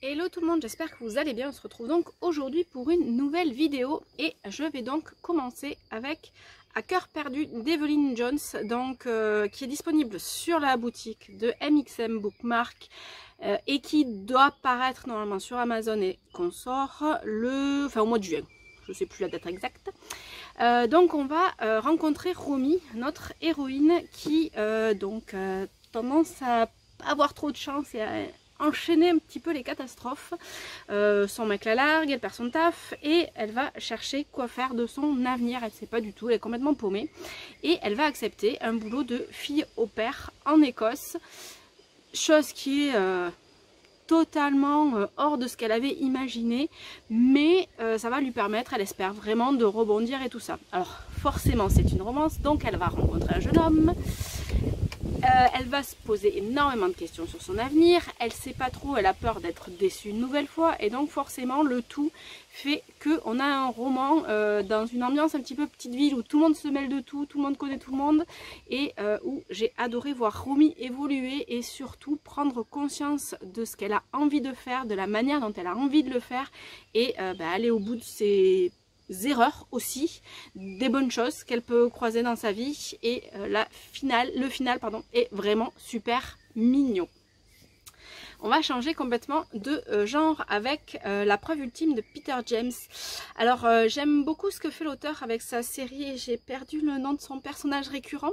Hello tout le monde, j'espère que vous allez bien. On se retrouve donc aujourd'hui pour une nouvelle vidéo et je vais donc commencer avec À cœur perdu d'Evelyn Jones, donc qui est disponible sur la boutique de MXM Bookmark et qui doit paraître normalement sur Amazon et qu'on sort au mois de juin. Je ne sais plus la date exacte. Donc on va rencontrer Romy, notre héroïne qui tendance à avoir trop de chance et à enchaîner un petit peu les catastrophes. Son mec la largue, elle perd son taf et elle va chercher quoi faire de son avenir. Elle ne sait pas du tout, elle est complètement paumée et elle va accepter un boulot de fille au pair en Écosse, chose qui est totalement hors de ce qu'elle avait imaginé, mais ça va lui permettre, elle espère vraiment, de rebondir et tout ça. Alors forcément c'est une romance, donc elle va rencontrer un jeune homme. Elle va se poser énormément de questions sur son avenir, elle sait pas trop, elle a peur d'être déçue une nouvelle fois et donc forcément le tout fait qu'on a un roman dans une ambiance un petit peu petite ville où tout le monde se mêle de tout, tout le monde connaît tout le monde et où j'ai adoré voir Romy évoluer et surtout prendre conscience de ce qu'elle a envie de faire, de la manière dont elle a envie de le faire et aller au bout de ses erreurs aussi, des bonnes choses qu'elle peut croiser dans sa vie et le final est vraiment super mignon. On va changer complètement de genre avec La preuve ultime de Peter James. Alors j'aime beaucoup ce que fait l'auteur avec sa série et j'ai perdu le nom de son personnage récurrent.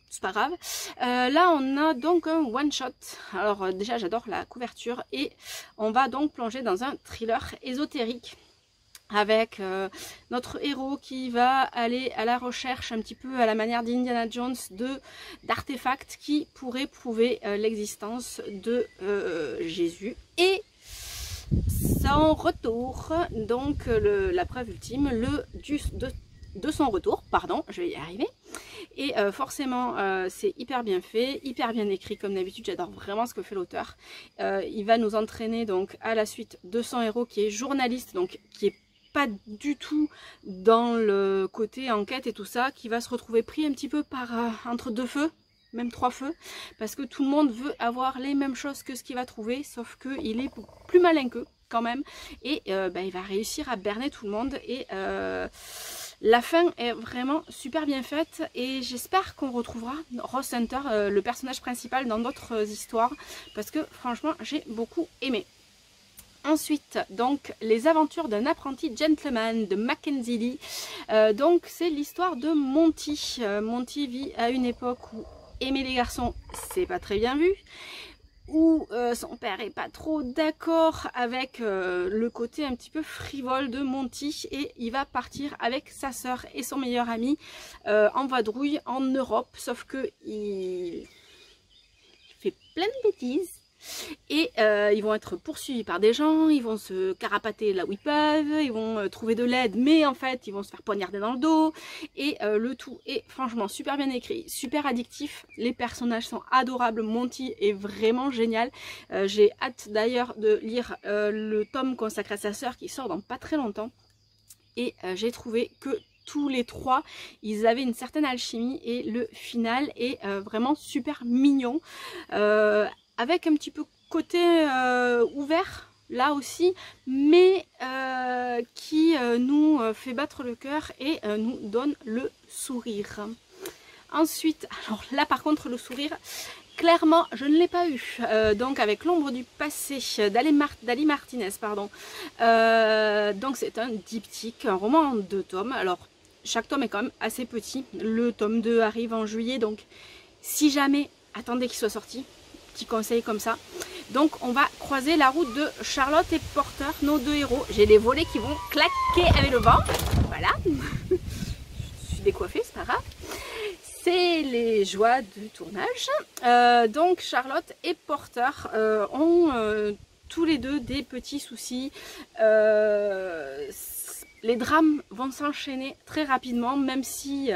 C'est pas grave. Là on a donc un one shot. Alors déjà j'adore la couverture et on va donc plonger dans un thriller ésotérique avec notre héros qui va aller à la recherche un petit peu à la manière d'Indiana Jones d'artefacts qui pourraient prouver l'existence de Jésus et son retour, donc la preuve ultime de son retour, pardon, je vais y arriver. Et forcément c'est hyper bien fait, hyper bien écrit comme d'habitude, j'adore vraiment ce que fait l'auteur. Il va nous entraîner donc à la suite de son héros qui est journaliste, donc qui est pas du tout dans le côté enquête et tout ça, qui va se retrouver pris un petit peu par entre deux feux, même trois feux, parce que tout le monde veut avoir les mêmes choses que ce qu'il va trouver, sauf qu'il est plus malin qu'eux quand même, et il va réussir à berner tout le monde, et la fin est vraiment super bien faite, et j'espère qu'on retrouvera Ross Hunter, le personnage principal, dans d'autres histoires, parce que franchement j'ai beaucoup aimé. Ensuite, donc, Les aventures d'un apprenti gentleman de Mackenzie Lee. Donc, c'est l'histoire de Monty. Monty vit à une époque où aimer les garçons, c'est pas très bien vu. Où son père est pas trop d'accord avec le côté un petit peu frivole de Monty. Et il va partir avec sa sœur et son meilleur ami en vadrouille en Europe. Sauf que il fait plein de bêtises. Et ils vont être poursuivis par des gens, ils vont se carapater là où ils peuvent, ils vont trouver de l'aide, mais en fait ils vont se faire poignarder dans le dos. Et le tout est franchement super bien écrit, super addictif, les personnages sont adorables, Monty est vraiment génial. J'ai hâte d'ailleurs de lire le tome consacré à sa sœur qui sort dans pas très longtemps. Et j'ai trouvé que tous les trois, ils avaient une certaine alchimie et le final est vraiment super mignon. Avec un petit peu côté ouvert là aussi, mais qui nous fait battre le cœur et nous donne le sourire. Ensuite, alors là par contre le sourire, clairement je ne l'ai pas eu. Donc avec L'ombre du passé d'Ali Martinez, pardon. Donc c'est un diptyque, un roman en 2 tomes. Alors chaque tome est quand même assez petit. Le tome 2 arrive en juillet, donc si jamais, attendez qu'il soit sorti. Petit conseil comme ça. Donc on va croiser la route de Charlotte et Porter, nos deux héros. J'ai les volets qui vont claquer avec le vent. Voilà. Je suis décoiffée, c'est pas grave. C'est les joies du tournage. Donc Charlotte et Porter ont tous les deux des petits soucis. Les drames vont s'enchaîner très rapidement, même si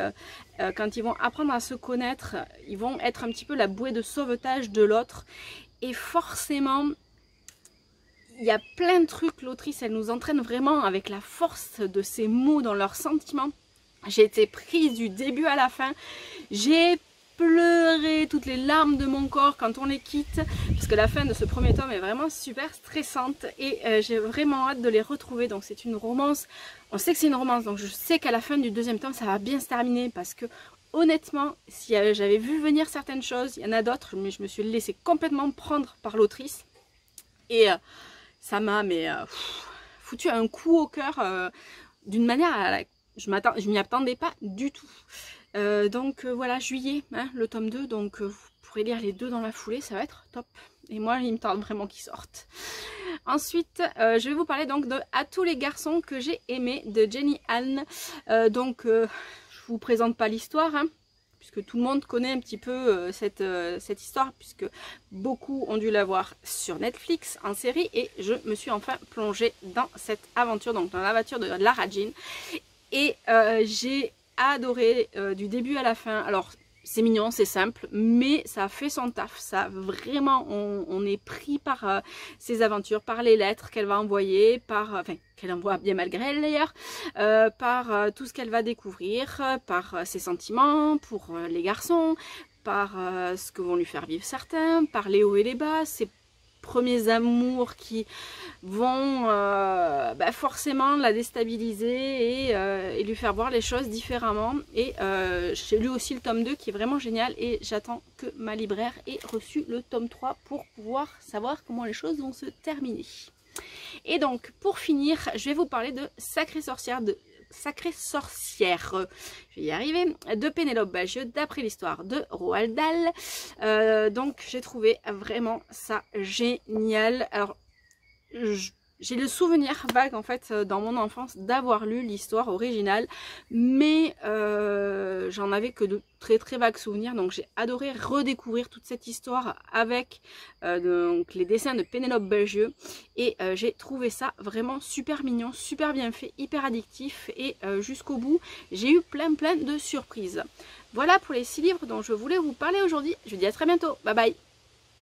quand ils vont apprendre à se connaître, ils vont être un petit peu la bouée de sauvetage de l'autre. Et forcément, il y a plein de trucs, l'autrice, elle nous entraîne vraiment avec la force de ses mots dans leurs sentiments. J'ai été prise du début à la fin. J'ai pleurer toutes les larmes de mon corps quand on les quitte, parce que la fin de ce premier tome est vraiment super stressante et j'ai vraiment hâte de les retrouver. Donc c'est une romance, on sait que c'est une romance, donc je sais qu'à la fin du deuxième tome ça va bien se terminer, parce que honnêtement, si j'avais vu venir certaines choses, il y en a d'autres, mais je me suis laissée complètement prendre par l'autrice et ça m'a foutu un coup au cœur d'une manière à la... je m'y attendais pas du tout. Donc voilà, juillet, hein, le tome 2, donc vous pourrez lire les deux dans la foulée, ça va être top. Et moi, il me tarde vraiment qu'ils sortent. Ensuite, je vais vous parler donc de À tous les garçons que j'ai aimés de Jenny Han. Je vous présente pas l'histoire, hein, puisque tout le monde connaît un petit peu cette histoire, puisque beaucoup ont dû la voir sur Netflix en série, et je me suis enfin plongée dans cette aventure, donc dans l'aventure de Lara Jean. Et j'ai adoré du début à la fin. Alors c'est mignon, c'est simple, mais ça a fait son taf. Ça vraiment, on est pris par ses aventures, par les lettres qu'elle va envoyer, enfin qu'elle envoie bien malgré elle d'ailleurs, par tout ce qu'elle va découvrir, par ses sentiments pour les garçons, par ce que vont lui faire vivre certains, par les hauts et les bas, ses premiers amours qui vont forcément la déstabiliser et lui faire voir les choses différemment. Et j'ai lu aussi le tome 2 qui est vraiment génial, et j'attends que ma libraire ait reçu le tome 3 pour pouvoir savoir comment les choses vont se terminer. Et donc pour finir, je vais vous parler de Sacrée sorcière, je vais y arriver, de Pénélope Bagieux, d'après l'histoire de Roald Dahl. Donc j'ai trouvé vraiment ça génial. Alors j'ai le souvenir vague en fait dans mon enfance d'avoir lu l'histoire originale, mais j'en avais que de très vagues souvenirs, donc j'ai adoré redécouvrir toute cette histoire avec donc les dessins de Pénélope Bagieux, et j'ai trouvé ça vraiment super mignon, super bien fait, hyper addictif, et jusqu'au bout j'ai eu plein de surprises. Voilà pour les 6 livres dont je voulais vous parler aujourd'hui. Je vous dis à très bientôt, bye bye.